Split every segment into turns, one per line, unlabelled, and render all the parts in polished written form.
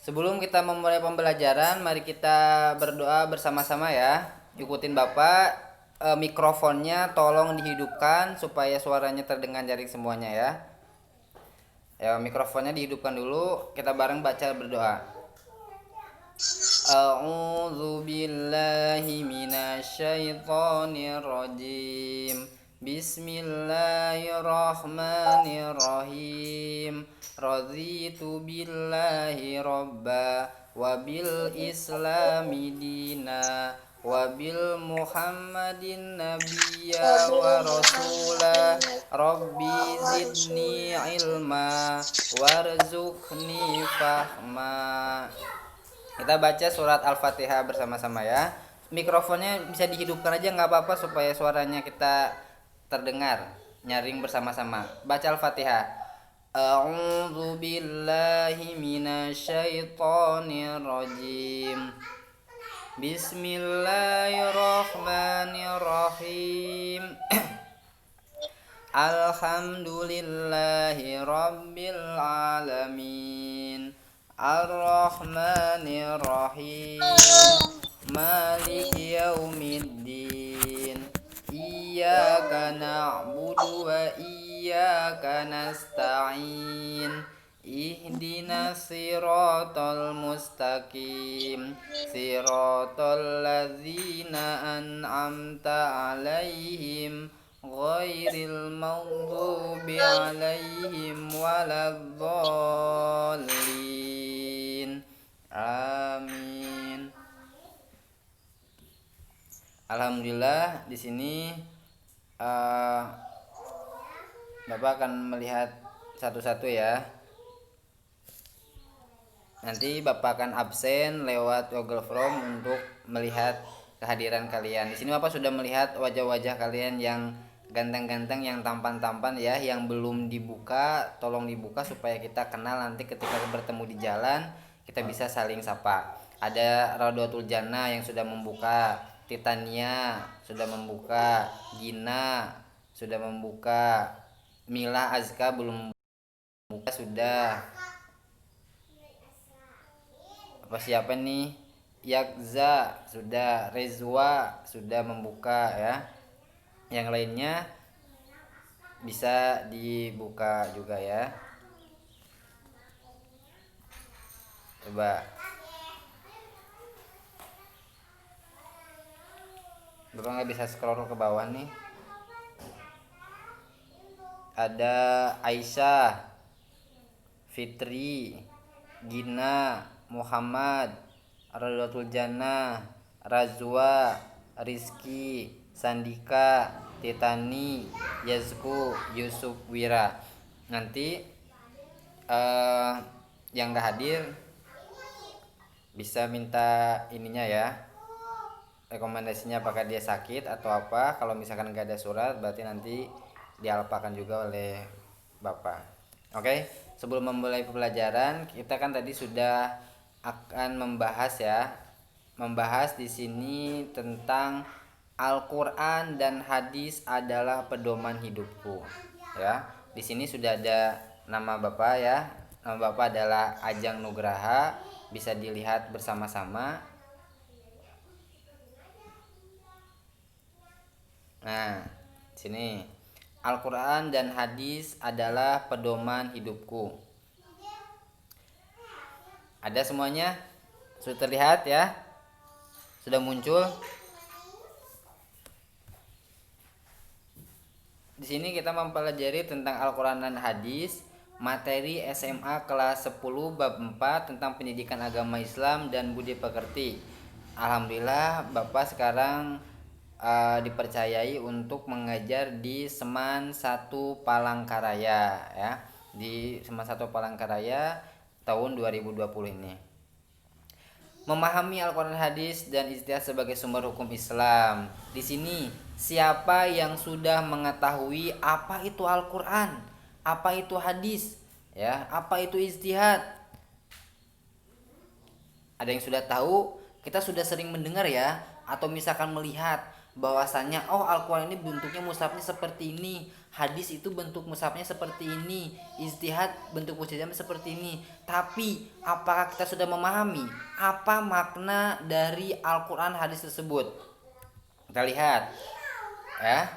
Sebelum kita memulai pembelajaran, mari kita berdoa bersama-sama ya. Ikutin Bapak, mikrofonnya tolong dihidupkan supaya suaranya terdengar dari semuanya ya. Ya, mikrofonnya dihidupkan dulu, kita bareng baca berdoa. A'udzu billahi minasyaitonir rajim. Bismillahirrahmanirrahim. Raditu billahi robba wa bil islami dina wa bil muhammadin nabiyya wa rasulah rabbi zidni ilma warzuqni fahma. Kita baca surat Al-Fatihah bersama-sama ya. Mikrofonnya bisa dihidupkan aja nggak apa-apa supaya suaranya kita terdengar. Nyaring bersama-sama. Baca Al-Fatihah. A'udzu billahi minasyaitonir rajim. Bismillahirrahmanirrahim. Alhamdulillahi rabbil alamin. Ar-Rahmanir-Rahim. Maliki yaumiddin. Iyyaka na'budu wa iyyaka nasta'in. Ihdinas siratal mustaqim. Siratal ladzina an'amta 'alaihim ghairil maghdubi 'alaihim waladdallin. Amin. Alhamdulillah di sini Bapak akan melihat satu-satu ya. Nanti Bapak akan absen lewat Google Form untuk melihat kehadiran kalian. Di sini Bapak sudah melihat wajah-wajah kalian yang ganteng-ganteng, yang tampan-tampan ya, yang belum dibuka, tolong dibuka supaya kita kenal nanti ketika bertemu di jalan, kita bisa saling sapa. Ada Raudatul Jannah yang sudah membuka, Titania sudah membuka, Gina sudah membuka, Mila Azka belum membuka sudah. Apa siapa nih? Yakza sudah, Rezwa sudah membuka ya. Yang lainnya bisa dibuka juga ya. Coba Bapak nggak bisa scroll ke bawah nih. Ada Aisyah, Fitri, Gina, Muhammad, Raudatul Jannah, Razwa, Rizky, Sandika, Titani, Yazku, Yusuf Wira. Nanti yang gak hadir bisa minta ininya ya, rekomendasinya apakah dia sakit atau apa. Kalau misalkan gak ada surat berarti nanti dialpakan juga oleh Bapak. Oke, sebelum memulai pembelajaran kita kan tadi sudah akan membahas ya, membahas di sini tentang Al-Quran dan hadis adalah pedoman hidupku ya. Di sini sudah ada nama Bapak ya. Nama Bapak adalah Ajang Nugraha, bisa dilihat bersama-sama. Nah, sini Al-Quran dan hadis adalah pedoman hidupku. Ada semuanya? Sudah terlihat ya? Sudah muncul? Di sini kita mempelajari tentang Al-Quran dan hadis, materi SMA kelas 10 bab 4 tentang pendidikan agama Islam dan budi pekerti. Alhamdulillah Bapak sekarang dipercayai untuk mengajar di Seman 1 Palangkaraya ya. Di Seman 1 Palangkaraya tahun 2020 ini. Memahami Al-Quran hadis dan ijtihad sebagai sumber hukum Islam. Di sini siapa yang sudah mengetahui apa itu Al-Quran, apa itu hadis, ya, apa itu ijtihad? Ada yang sudah tahu? Kita sudah sering mendengar ya, atau misalkan melihat bahwasannya oh Al-Quran ini bentuknya mushafnya seperti ini, hadis itu bentuk mushafnya seperti ini, ijtihad bentuk mushafnya seperti ini. Tapi apakah kita sudah memahami apa makna dari Al-Quran hadis tersebut? Kita lihat ya.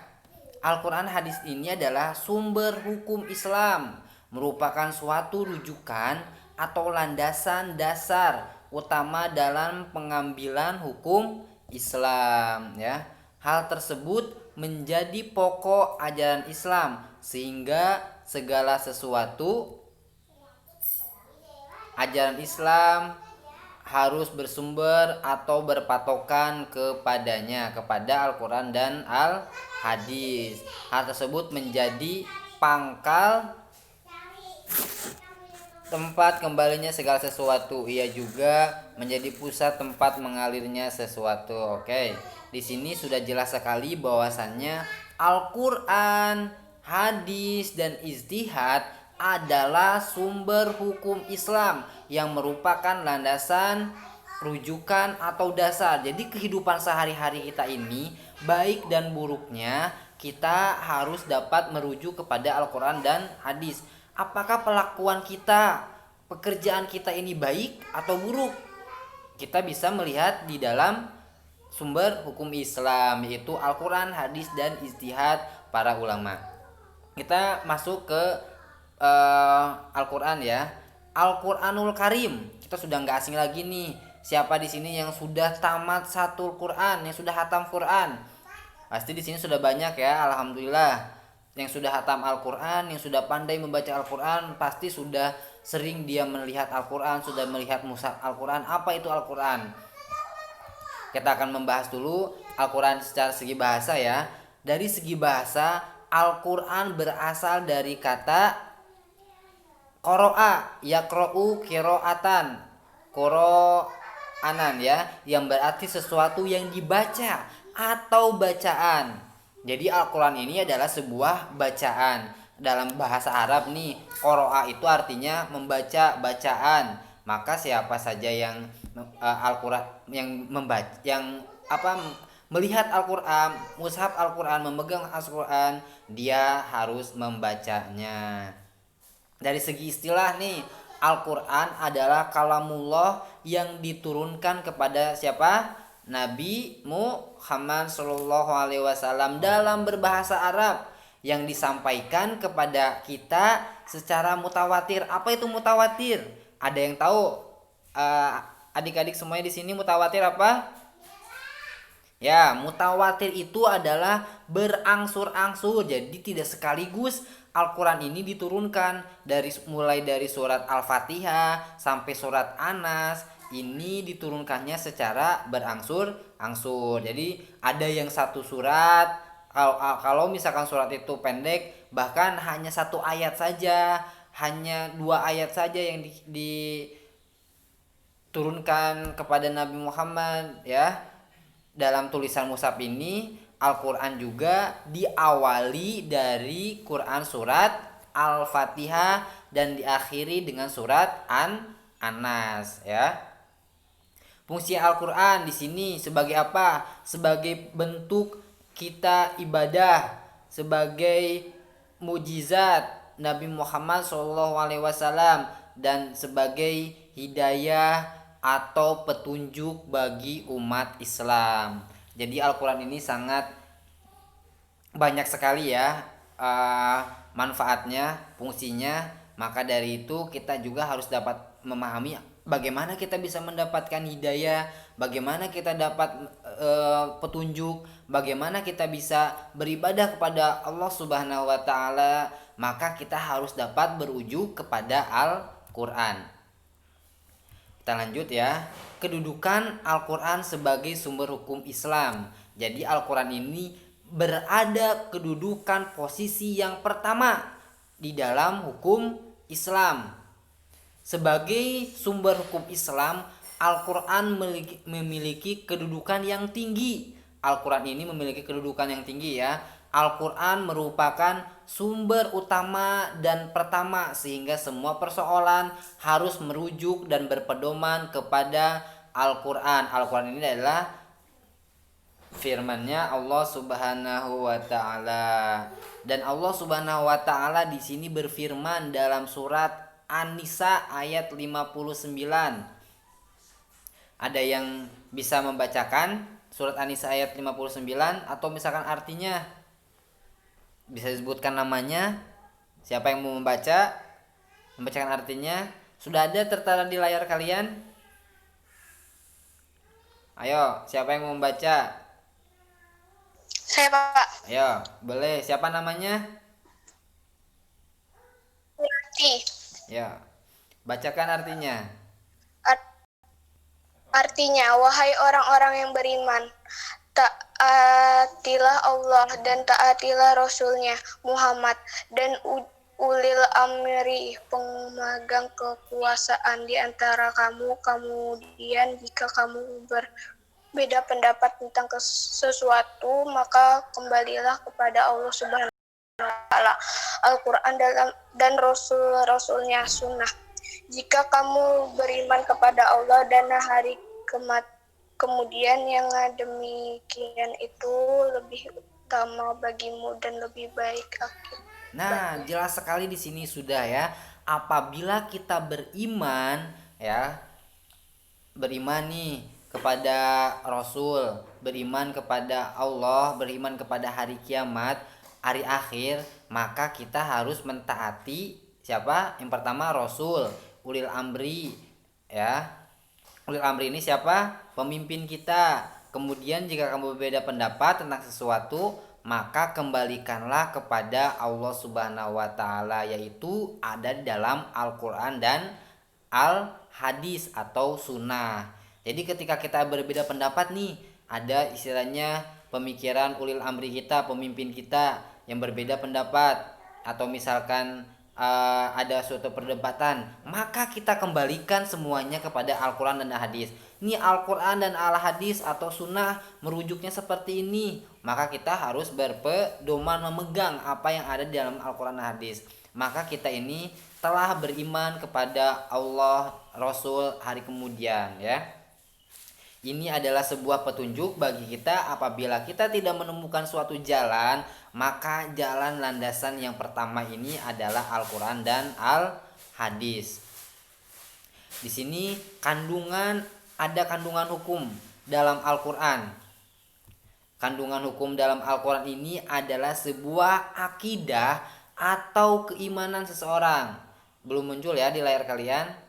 Al-Quran hadis ini adalah sumber hukum Islam, merupakan suatu rujukan atau landasan dasar utama dalam pengambilan hukum Islam ya. Hal tersebut menjadi pokok ajaran Islam sehingga segala sesuatu ajaran Islam harus bersumber atau berpatokan kepada Al-Quran dan Al-Hadis. Hal tersebut menjadi pangkal tempat kembalinya segala sesuatu. Ia juga menjadi pusat tempat mengalirnya sesuatu. Oke, di sini sudah jelas sekali bahwasannya Al-Quran, hadis, dan ijtihad adalah sumber hukum Islam yang merupakan landasan, rujukan atau dasar. Jadi kehidupan sehari-hari kita ini, baik dan buruknya, kita harus dapat merujuk kepada Al-Quran dan hadis. Apakah pelakuan kita, pekerjaan kita ini baik atau buruk? Kita bisa melihat di dalam sumber hukum Islam, yaitu Al-Quran, hadis, dan ijtihad para ulama. Kita masuk ke Al-Quran ya. Al-Quranul Karim. Kita sudah nggak asing lagi nih. Siapa di sini yang sudah tamat satu Quran, yang sudah hatam Quran? Pasti di sini sudah banyak ya, alhamdulillah. Yang sudah hatam Al-Quran, yang sudah pandai membaca Al-Quran, pasti sudah sering dia melihat Al-Quran, sudah melihat mushaf Al-Quran. Apa itu Al-Quran? Kita akan membahas dulu Al-Quran secara segi bahasa ya. Dari segi bahasa, Al-Quran berasal dari kata qoro'a, yaqra'u qira'atan, qura'anan ya, yang berarti sesuatu yang dibaca atau bacaan. Jadi Al-Quran ini adalah sebuah bacaan. Dalam bahasa Arab nih, qoro'a itu artinya membaca bacaan. Maka siapa saja yang Al-Quran yang membaca, yang melihat Al-Quran, mushaf Al-Quran, memegang Al-Quran, dia harus membacanya. Dari segi istilah nih, Al-Quran adalah kalamullah yang diturunkan kepada siapa? Nabi Muhammad SAW dalam berbahasa Arab yang disampaikan kepada kita secara mutawatir. Apa itu mutawatir? Ada yang tahu? Adik-adik semuanya di sini mutawatir apa? Ya, mutawatir itu adalah berangsur-angsur. Jadi tidak sekaligus Al-Quran ini diturunkan mulai dari surat Al-Fatihah sampai surat An-Nas. Ini diturunkannya secara berangsur-angsur. Jadi ada yang satu surat, kalau misalkan surat itu pendek, bahkan hanya satu ayat saja, hanya 2 ayat saja yang diturunkan kepada Nabi Muhammad ya. Dalam tulisan mushaf ini, Al-Quran juga diawali dari Quran surat Al-Fatihah dan diakhiri dengan surat An-Nas ya. Fungsi Al-Quran di sini sebagai apa? Sebagai bentuk kita ibadah, sebagai mujizat Nabi Muhammad SAW, dan sebagai hidayah atau petunjuk bagi umat Islam. Jadi Al-Quran ini sangat banyak sekali ya manfaatnya, fungsinya. Maka dari itu kita juga harus dapat memahami bagaimana kita bisa mendapatkan hidayah, bagaimana kita dapat petunjuk, bagaimana kita bisa beribadah kepada Allah Subhanahu wa taala. Maka kita harus dapat berujuk kepada Al-Quran. Kita lanjut ya. Kedudukan Al-Quran sebagai sumber hukum Islam. Jadi Al-Quran ini berada kedudukan posisi yang pertama di dalam hukum Islam. Sebagai sumber hukum Islam, Al-Quran memiliki kedudukan yang tinggi. Al-Quran ini memiliki kedudukan yang tinggi ya. Al-Quran merupakan sumber utama dan pertama, sehingga semua persoalan harus merujuk dan berpedoman kepada Al-Quran. Al-Quran ini adalah firman-Nya Allah Subhanahu wa taala. Dan Allah Subhanahu wa taala di sini berfirman dalam surat An-Nisa ayat 59. Ada yang bisa membacakan surat An-Nisa ayat 59 atau misalkan artinya? Bisa disebutkan namanya? Siapa yang mau membacakan artinya? Sudah ada tertera di layar kalian? Ayo, siapa yang mau membaca?
Saya, Pak.
Ayo, boleh. Siapa namanya?
Berarti
Ya, bacakan artinya.
artinya, wahai orang-orang yang beriman, taatilah Allah dan taatilah Rasul-Nya Muhammad dan ulil amri pemegang kekuasaan di antara kamu. Kemudian jika kamu berbeda pendapat tentang sesuatu, maka kembalilah kepada Allah Subhanahu wa taala, Al-Qur'an dan Rasul-Rasulnya Sunnah. Jika kamu beriman kepada Allah dan hari kemudian yang demikian itu lebih utama bagimu dan lebih baik akibatnya.
Nah, jelas sekali di sini sudah ya. Apabila kita beriman ya, beriman nih kepada Rasul, beriman kepada Allah, beriman kepada hari kiamat, hari akhir, maka kita harus mentaati siapa? Yang pertama Rasul, ulil amri ya. Ulil amri ini siapa? Pemimpin kita. Kemudian jika kamu berbeda pendapat tentang sesuatu, maka kembalikanlah kepada Allah Subhanahu wa taala, yaitu ada di dalam Al-Qur'an dan Al-Hadis atau sunnah. Jadi ketika kita berbeda pendapat nih, ada istilahnya pemikiran ulil amri kita, pemimpin kita yang berbeda pendapat, atau misalkan ada suatu perdebatan, maka kita kembalikan semuanya kepada Al-Quran dan Al-Hadis. Ini Al-Quran dan Al-Hadis atau sunnah merujuknya seperti ini, maka kita harus berpedoman memegang apa yang ada di dalam Al-Quran dan Al-Hadis. Maka kita ini telah beriman kepada Allah, Rasul, hari kemudian ya. Ini adalah sebuah petunjuk bagi kita. Apabila kita tidak menemukan suatu jalan, maka jalan landasan yang pertama ini adalah Al-Quran dan Al-Hadis. Di sini ada kandungan hukum dalam Al-Quran. Kandungan hukum dalam Al-Quran ini adalah sebuah akidah atau keimanan seseorang. Belum muncul ya di layar kalian.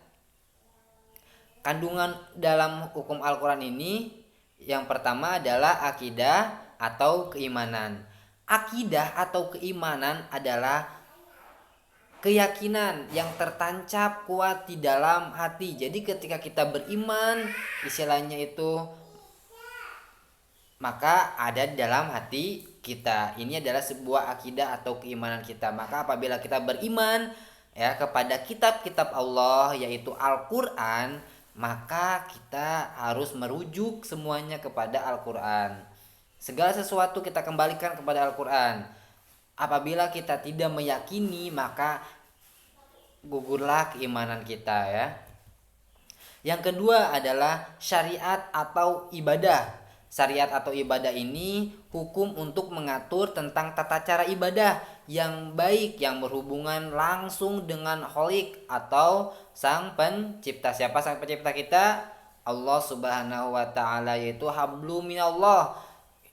Kandungan dalam hukum Al-Quran ini yang pertama adalah akidah atau keimanan. Akidah atau keimanan adalah keyakinan yang tertancap kuat di dalam hati. Jadi ketika kita beriman, istilahnya itu maka ada di dalam hati kita. Ini adalah sebuah akidah atau keimanan kita. Maka apabila kita beriman ya kepada kitab-kitab Allah yaitu Al-Quran, maka kita harus merujuk semuanya kepada Al-Quran. Segala sesuatu kita kembalikan kepada Al-Quran. Apabila kita tidak meyakini, maka gugurlah keimanan kita ya. Yang kedua adalah syariat atau ibadah. Syariat atau ibadah ini hukum untuk mengatur tentang tata cara ibadah yang baik yang berhubungan langsung dengan Khalik atau sang pencipta. Siapa sang pencipta kita? Allah Subhanahu wa taala, yaitu hablum minallah.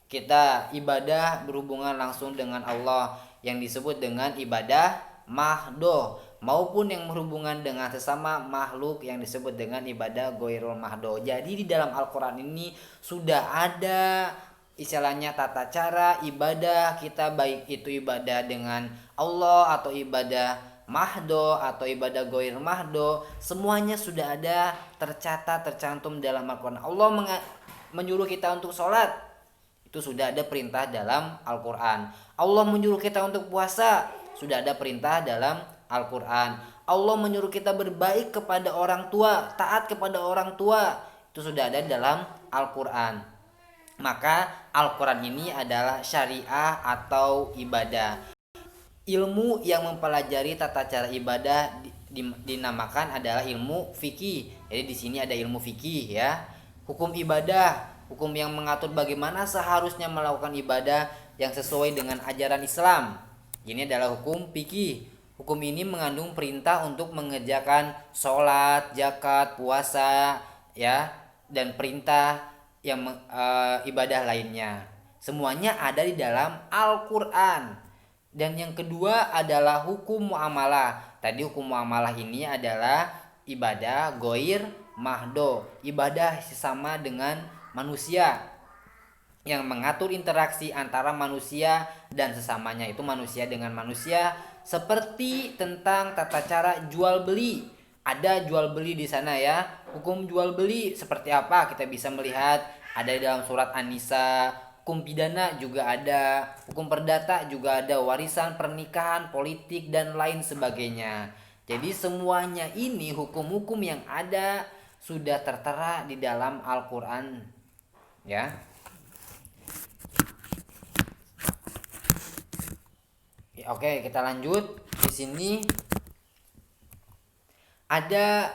Kita ibadah berhubungan langsung dengan Allah yang disebut dengan ibadah mahdoh, maupun yang berhubungan dengan sesama makhluk yang disebut dengan ibadah ghairul mahdoh. Jadi di dalam Al-Quran ini sudah ada istilahnya tata cara ibadah kita, baik itu ibadah dengan Allah atau ibadah mahdo atau ibadah ghair mahdo, semuanya sudah ada tercantum dalam Al-Quran. Allah menyuruh kita untuk sholat, itu sudah ada perintah dalam Al-Quran. Allah menyuruh kita untuk puasa, sudah ada perintah dalam Al-Quran. Allah menyuruh kita berbaik kepada orang tua, taat kepada orang tua, itu sudah ada dalam Al-Quran. Maka Al-Quran ini adalah syariah atau ibadah. Ilmu yang mempelajari tata cara ibadah dinamakan adalah ilmu fikih. Jadi di sini ada ilmu fikih ya. Hukum ibadah hukum yang mengatur bagaimana seharusnya melakukan ibadah yang sesuai dengan ajaran Islam. Ini adalah hukum fikih. Hukum ini mengandung perintah untuk mengerjakan sholat, zakat, puasa, ya, dan perintah yang ibadah lainnya. Semuanya ada di dalam Al-Quran. Dan yang kedua adalah hukum muamalah. Tadi hukum muamalah ini adalah ibadah goir mahdo, ibadah sesama dengan manusia, yang mengatur interaksi antara manusia dan sesamanya, itu manusia dengan manusia, seperti tentang tata cara jual beli. Ada jual beli di sana ya. Hukum jual beli seperti apa kita bisa melihat ada di dalam surat An-Nisa. Hukum pidana juga ada, hukum perdata juga ada, warisan, pernikahan, politik dan lain sebagainya. Jadi semuanya ini hukum-hukum yang ada sudah tertera di dalam Al-Qur'an ya. Oke, kita lanjut. Di sini ada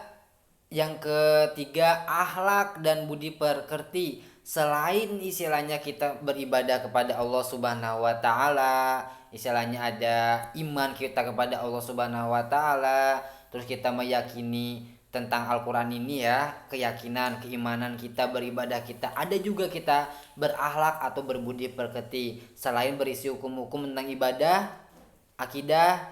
yang ketiga, akhlak dan budi pekerti. Selain istilahnya kita beribadah kepada Allah Subhanahu wa taala, istilahnya ada iman kita kepada Allah Subhanahu wa taala, terus kita meyakini tentang Al-Qur'an ini ya, keyakinan, keimanan kita, beribadah kita, ada juga kita berakhlak atau berbudi pekerti. Selain berisi hukum-hukum tentang ibadah, akidah,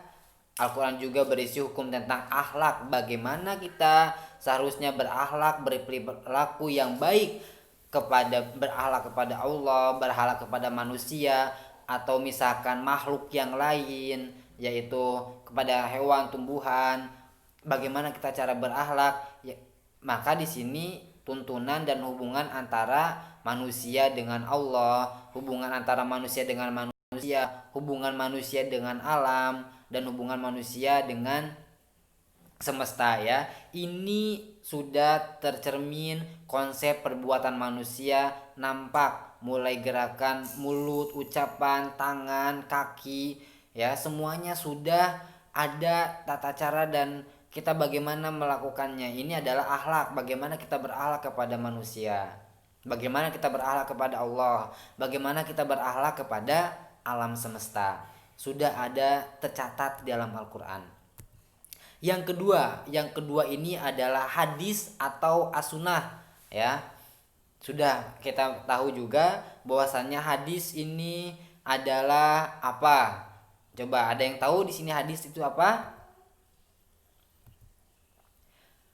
Al-Quran juga berisi hukum tentang akhlak. Bagaimana kita seharusnya berakhlak, berperilaku yang baik, berakhlak kepada Allah, berakhlak kepada manusia, atau misalkan makhluk yang lain, yaitu kepada hewan, tumbuhan. Bagaimana kita cara berakhlak? Ya, maka di sini tuntunan dan hubungan antara manusia dengan Allah, hubungan antara manusia dengan manusia, hubungan manusia dengan alam, dan hubungan manusia dengan semesta ya. Ini sudah tercermin konsep perbuatan manusia nampak, mulai gerakan mulut, ucapan, tangan, kaki ya, semuanya sudah ada tata cara dan kita bagaimana melakukannya. Ini adalah akhlak, bagaimana kita berakhlak kepada manusia, bagaimana kita berakhlak kepada Allah, bagaimana kita berakhlak kepada alam semesta. Sudah ada tercatat di dalam Al-Quran. Yang kedua ini adalah hadis atau as-sunnah ya. Sudah kita tahu juga bahwasannya hadis ini adalah apa? Coba ada yang tahu di sini hadis itu apa?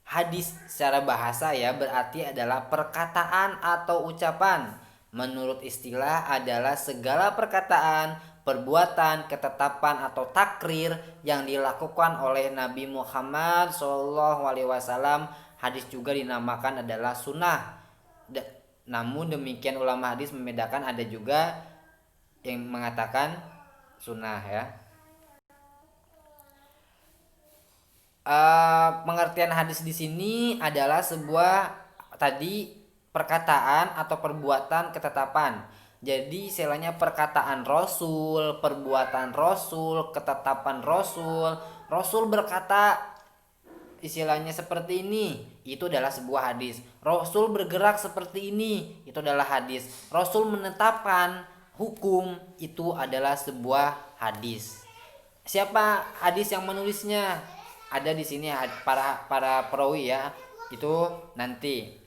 Hadis secara bahasa ya berarti adalah perkataan atau ucapan. Menurut istilah adalah segala perkataan, perbuatan, ketetapan atau takrir yang dilakukan oleh Nabi Muhammad SAW. Hadis juga dinamakan adalah sunnah. Namun demikian ulama hadis membedakan, ada juga yang mengatakan sunnah ya. Pengertian hadis di sini adalah sebuah tadi perkataan atau perbuatan ketetapan. Jadi istilahnya perkataan Rasul, perbuatan Rasul, ketetapan Rasul. Rasul berkata istilahnya seperti ini, itu adalah sebuah hadis. Rasul bergerak seperti ini, itu adalah hadis. Rasul menetapkan hukum, itu adalah sebuah hadis. Siapa hadis yang menulisnya? Ada di sini para perawi ya. Itu nanti.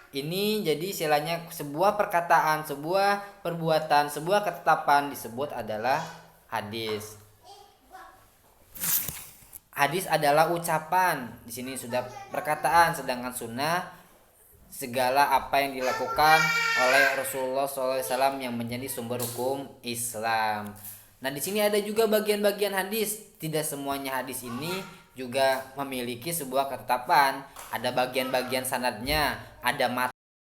Ini jadi istilahnya sebuah perkataan, sebuah perbuatan, sebuah ketetapan disebut adalah hadis. Hadis adalah ucapan. Di sini sudah perkataan, sedangkan sunnah segala apa yang dilakukan oleh Rasulullah SAW yang menjadi sumber hukum Islam. Nah, di sini ada juga bagian-bagian hadis. Tidak semuanya hadis ini juga memiliki sebuah ketetapan. Ada bagian-bagian sanadnya, ada